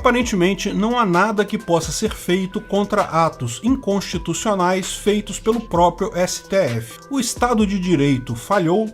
Aparentemente, não há nada que possa ser feito contra atos inconstitucionais feitos pelo próprio STF. O Estado de Direito falhou.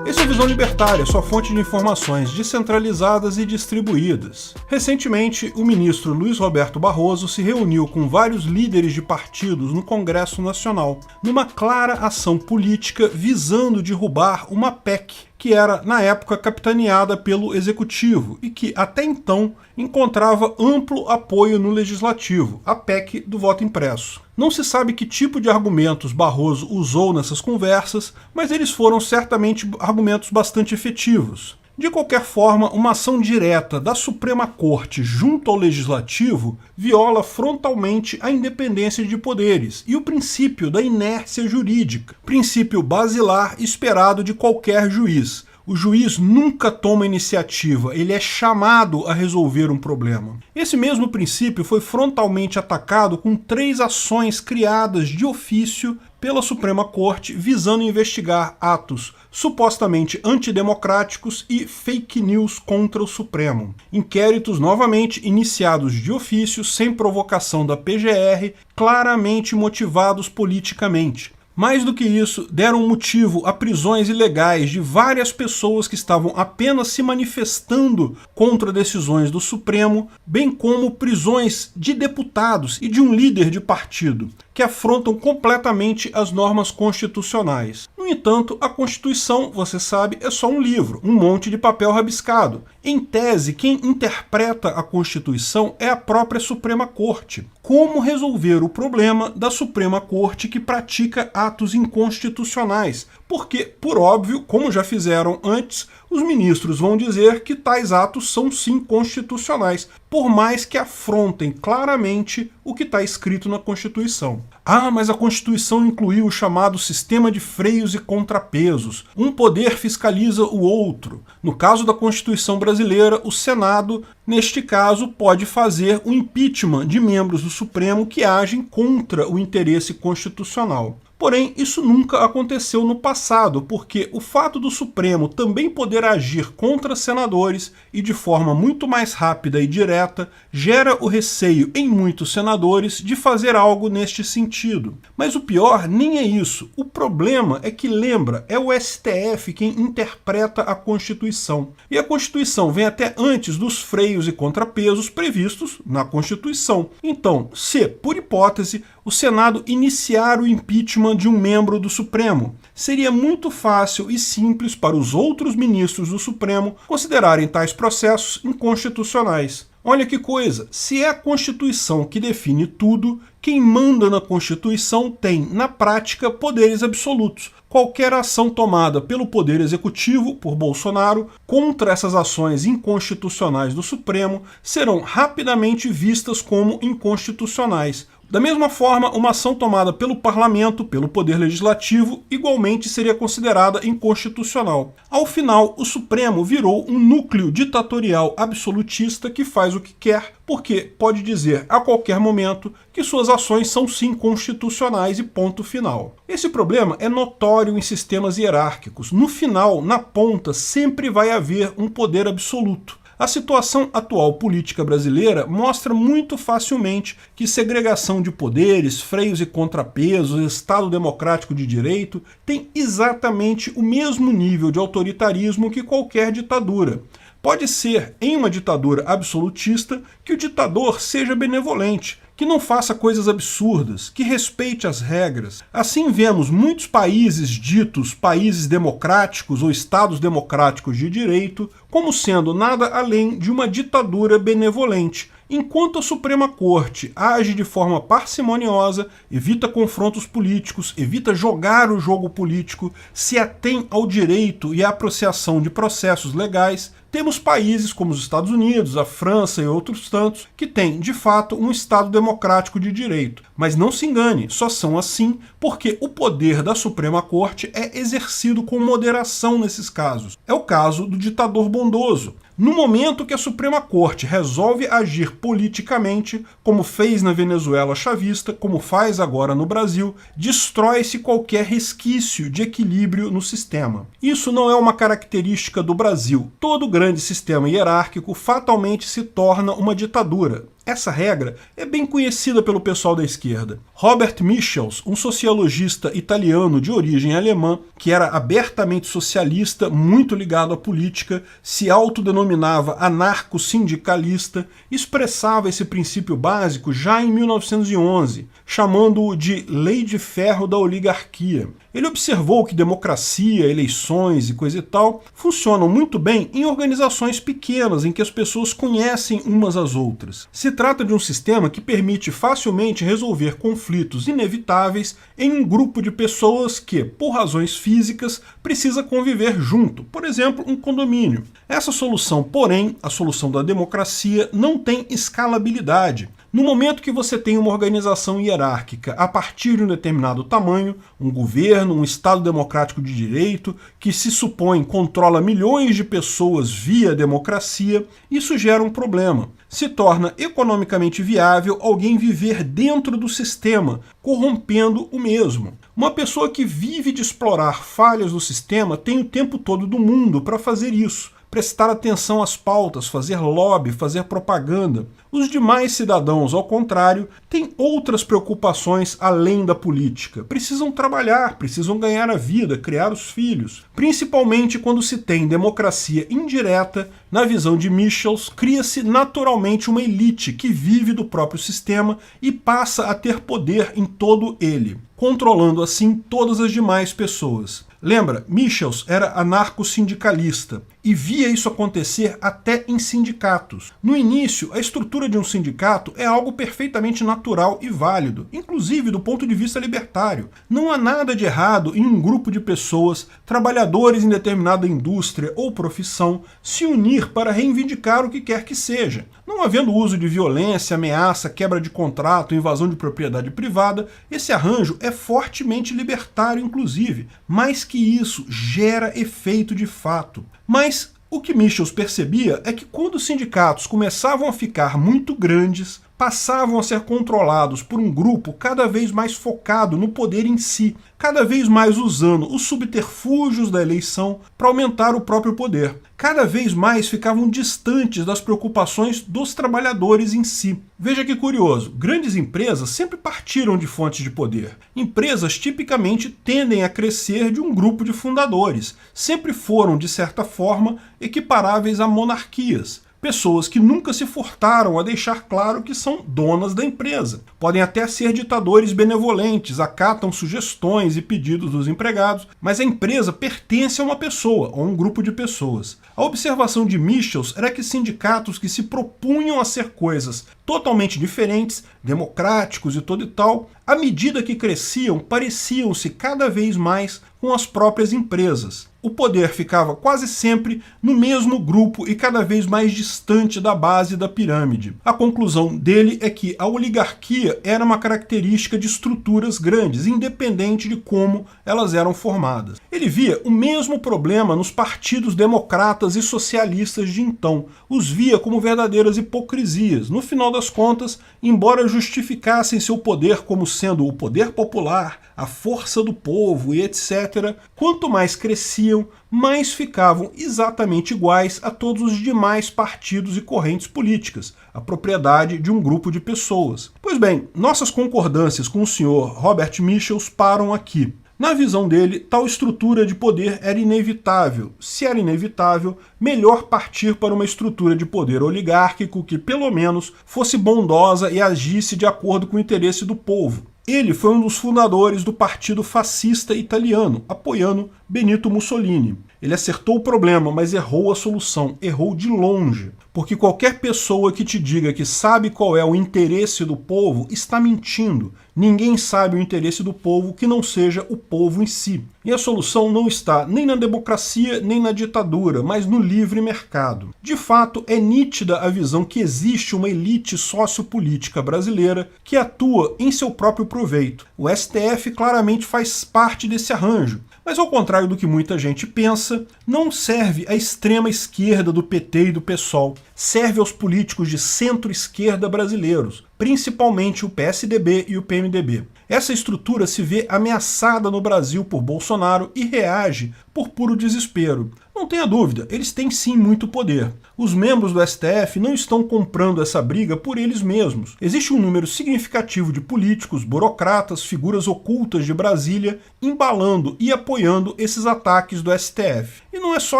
Esse é o Visão Libertária, sua fonte de informações descentralizadas e distribuídas. Recentemente, o ministro Luiz Roberto Barroso se reuniu com vários líderes de partidos no Congresso Nacional, numa clara ação política visando derrubar uma PEC, que era, na época, capitaneada pelo Executivo e que, até então, encontrava amplo apoio no Legislativo, a PEC do voto impresso. Não se sabe que tipo de argumentos Barroso usou nessas conversas, mas eles foram certamente argumentos bastante efetivos. De qualquer forma, uma ação direta da Suprema Corte junto ao Legislativo viola frontalmente a independência de poderes e o princípio da inércia jurídica, princípio basilar esperado de qualquer juiz. O juiz nunca toma iniciativa, ele é chamado a resolver um problema. Esse mesmo princípio foi frontalmente atacado com 3 ações criadas de ofício pela Suprema Corte visando investigar atos supostamente antidemocráticos e fake news contra o Supremo. Inquéritos novamente iniciados de ofício, sem provocação da PGR, claramente motivados politicamente. Mais do que isso, deram motivo a prisões ilegais de várias pessoas que estavam apenas se manifestando contra decisões do Supremo, bem como prisões de deputados e de um líder de partido, que afrontam completamente as normas constitucionais. No entanto, a Constituição, você sabe, é só um livro, um monte de papel rabiscado. Em tese, quem interpreta a Constituição é a própria Suprema Corte. Como resolver o problema da Suprema Corte que pratica atos inconstitucionais? Porque, por óbvio, como já fizeram antes, os ministros vão dizer que tais atos são sim constitucionais, por mais que afrontem claramente o que está escrito na Constituição. Ah, mas a Constituição incluiu o chamado sistema de freios e contrapesos. Um poder fiscaliza o outro. No caso da Constituição brasileira, o Senado, neste caso, pode fazer o impeachment de membros do Supremo que agem contra o interesse constitucional. Porém, isso nunca aconteceu no passado, porque o fato do Supremo também poder agir contra senadores e de forma muito mais rápida e direta gera o receio em muitos senadores de fazer algo neste sentido. Mas o pior nem é isso. O problema é que, lembra, é o STF quem interpreta a Constituição. E a Constituição vem até antes dos freios e contrapesos previstos na Constituição. Então, se, por hipótese, o Senado iniciar o impeachment de um membro do Supremo, seria muito fácil e simples para os outros ministros do Supremo considerarem tais processos inconstitucionais. Olha que coisa, se é a Constituição que define tudo, quem manda na Constituição tem, na prática, poderes absolutos. Qualquer ação tomada pelo Poder Executivo, por Bolsonaro, contra essas ações inconstitucionais do Supremo, serão rapidamente vistas como inconstitucionais. Da mesma forma, uma ação tomada pelo Parlamento, pelo Poder Legislativo, igualmente seria considerada inconstitucional. Ao final, o Supremo virou um núcleo ditatorial absolutista que faz o que quer, porque pode dizer a qualquer momento que suas ações são sim constitucionais e ponto final. Esse problema é notório em sistemas hierárquicos. No final, na ponta, sempre vai haver um poder absoluto. A situação atual política brasileira mostra muito facilmente que segregação de poderes, freios e contrapesos, Estado democrático de direito tem exatamente o mesmo nível de autoritarismo que qualquer ditadura. Pode ser, em uma ditadura absolutista, que o ditador seja benevolente, que não faça coisas absurdas, que respeite as regras. Assim vemos muitos países ditos países democráticos ou estados democráticos de direito como sendo nada além de uma ditadura benevolente, enquanto a Suprema Corte age de forma parcimoniosa, evita confrontos políticos, evita jogar o jogo político, se atém ao direito e à apreciação de processos legais, temos países como os Estados Unidos, a França e outros tantos que têm, de fato, um Estado democrático de direito. Mas não se engane, só são assim porque o poder da Suprema Corte é exercido com moderação nesses casos. É o caso do ditador bondoso. No momento que a Suprema Corte resolve agir politicamente, como fez na Venezuela chavista, como faz agora no Brasil, destrói-se qualquer resquício de equilíbrio no sistema. Isso não é uma característica do Brasil. Todo grande sistema hierárquico fatalmente se torna uma ditadura. Essa regra é bem conhecida pelo pessoal da esquerda. Robert Michels, um sociologista italiano de origem alemã, que era abertamente socialista, muito ligado à política, se autodenominava anarco-sindicalista, expressava esse princípio básico já em 1911, chamando-o de Lei de Ferro da Oligarquia. Ele observou que democracia, eleições e coisa e tal funcionam muito bem em organizações pequenas em que as pessoas conhecem umas às outras. Se trata de um sistema que permite facilmente resolver conflitos inevitáveis em um grupo de pessoas que, por razões físicas, precisa conviver junto, por exemplo, um condomínio. Essa solução, porém, a solução da democracia, não tem escalabilidade. No momento que você tem uma organização hierárquica a partir de um determinado tamanho, um governo, um Estado democrático de direito, que se supõe controla milhões de pessoas via democracia, isso gera um problema. Se torna economicamente viável alguém viver dentro do sistema, corrompendo o mesmo. Uma pessoa que vive de explorar falhas do sistema tem o tempo todo do mundo para fazer isso. Prestar atenção às pautas, fazer lobby, fazer propaganda. Os demais cidadãos, ao contrário, têm outras preocupações além da política. Precisam trabalhar, precisam ganhar a vida, criar os filhos. Principalmente quando se tem democracia indireta, na visão de Michels, cria-se naturalmente uma elite que vive do próprio sistema e passa a ter poder em todo ele, controlando assim todas as demais pessoas. Lembra, Michels era anarco-sindicalista e via isso acontecer até em sindicatos. No início, a estrutura de um sindicato é algo perfeitamente natural e válido, inclusive do ponto de vista libertário. Não há nada de errado em um grupo de pessoas, trabalhadores em determinada indústria ou profissão, se unir para reivindicar o que quer que seja. Não havendo uso de violência, ameaça, quebra de contrato, invasão de propriedade privada, esse arranjo é fortemente libertário, inclusive. Mais que isso, gera efeito de fato. Mas o que Michels percebia é que quando os sindicatos começavam a ficar muito grandes, passavam a ser controlados por um grupo cada vez mais focado no poder em si, cada vez mais usando os subterfúgios da eleição para aumentar o próprio poder. Cada vez mais ficavam distantes das preocupações dos trabalhadores em si. Veja que curioso, grandes empresas sempre partiram de fontes de poder. Empresas tipicamente tendem a crescer de um grupo de fundadores, sempre foram, de certa forma, equiparáveis a monarquias. Pessoas que nunca se furtaram a deixar claro que são donas da empresa. Podem até ser ditadores benevolentes, acatam sugestões e pedidos dos empregados, mas a empresa pertence a uma pessoa, ou um grupo de pessoas. A observação de Michels era que sindicatos que se propunham a ser coisas totalmente diferentes, democráticos e todo e tal, à medida que cresciam, pareciam-se cada vez mais com as próprias empresas. O poder ficava quase sempre no mesmo grupo e cada vez mais distante da base da pirâmide. A conclusão dele é que a oligarquia era uma característica de estruturas grandes, independente de como elas eram formadas. Ele via o mesmo problema nos partidos democratas e socialistas de então. Os via como verdadeiras hipocrisias. No final das contas, embora justificassem seu poder como sendo o poder popular, a força do povo e etc., quanto mais cresciam, mais ficavam exatamente iguais a todos os demais partidos e correntes políticas, a propriedade de um grupo de pessoas. Pois bem, nossas concordâncias com o senhor Robert Michels param aqui. Na visão dele, tal estrutura de poder era inevitável. Se era inevitável, melhor partir para uma estrutura de poder oligárquico que, pelo menos, fosse bondosa e agisse de acordo com o interesse do povo. Ele foi um dos fundadores do Partido Fascista Italiano, apoiando Benito Mussolini. Ele acertou o problema, mas errou a solução, errou de longe. Porque qualquer pessoa que te diga que sabe qual é o interesse do povo está mentindo. Ninguém sabe o interesse do povo que não seja o povo em si. E a solução não está nem na democracia nem na ditadura, mas no livre mercado. De fato, é nítida a visão que existe uma elite sociopolítica brasileira que atua em seu próprio proveito. O STF claramente faz parte desse arranjo. Mas ao contrário do que muita gente pensa, não serve à extrema esquerda do PT e do PSOL, serve aos políticos de centro-esquerda brasileiros, principalmente o PSDB e o PMDB. Essa estrutura se vê ameaçada no Brasil por Bolsonaro e reage por puro desespero. Não tenha dúvida, eles têm sim muito poder. Os membros do STF não estão comprando essa briga por eles mesmos. Existe um número significativo de políticos, burocratas, figuras ocultas de Brasília embalando e apoiando esses ataques do STF. E não é só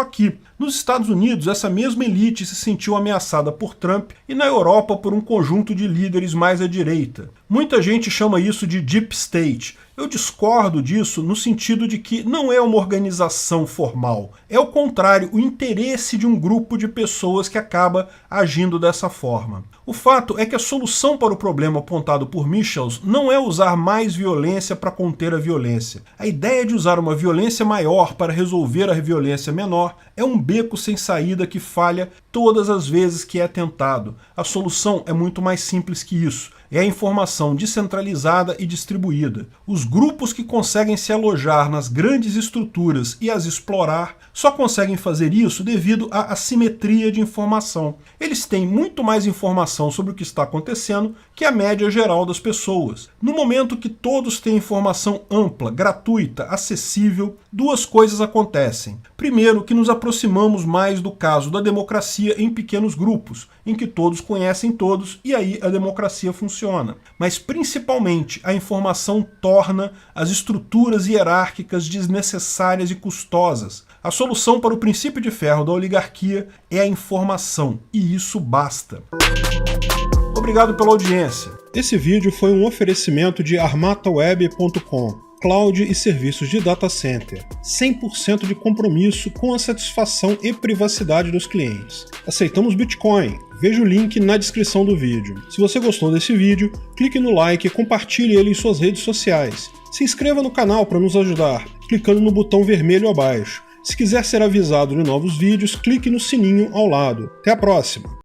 aqui. Nos Estados Unidos, essa mesma elite se sentiu ameaçada por Trump e na Europa por um conjunto de líderes mais à direita. Muita gente chama isso de Deep State. Eu discordo disso no sentido de que não é uma organização formal. É ao contrário, o interesse de um grupo de pessoas que acaba agindo dessa forma. O fato é que a solução para o problema apontado por Michels não é usar mais violência para conter a violência. A ideia de usar uma violência maior para resolver a violência menor é um beco sem saída que falha todas as vezes que é tentado. A solução é muito mais simples que isso. É a informação descentralizada e distribuída. Os grupos que conseguem se alojar nas grandes estruturas e as explorar só conseguem fazer isso devido à assimetria de informação. Eles têm muito mais informação sobre o que está acontecendo que a média geral das pessoas. No momento que todos têm informação ampla, gratuita, acessível, duas coisas acontecem. Primeiro, que nos aproximamos mais do caso da democracia em pequenos grupos, em que todos conhecem todos e aí a democracia funciona. Mas principalmente a informação torna as estruturas hierárquicas desnecessárias e custosas. A solução para o princípio de ferro da oligarquia é a informação, e isso basta. Obrigado pela audiência. Esse vídeo foi um oferecimento de armataweb.com, cloud e serviços de data center, 100% de compromisso com a satisfação e privacidade dos clientes. Aceitamos Bitcoin. Veja o link na descrição do vídeo. Se você gostou desse vídeo, clique no like e compartilhe ele em suas redes sociais. Se inscreva no canal para nos ajudar, clicando no botão vermelho abaixo. Se quiser ser avisado de novos vídeos, clique no sininho ao lado. Até a próxima!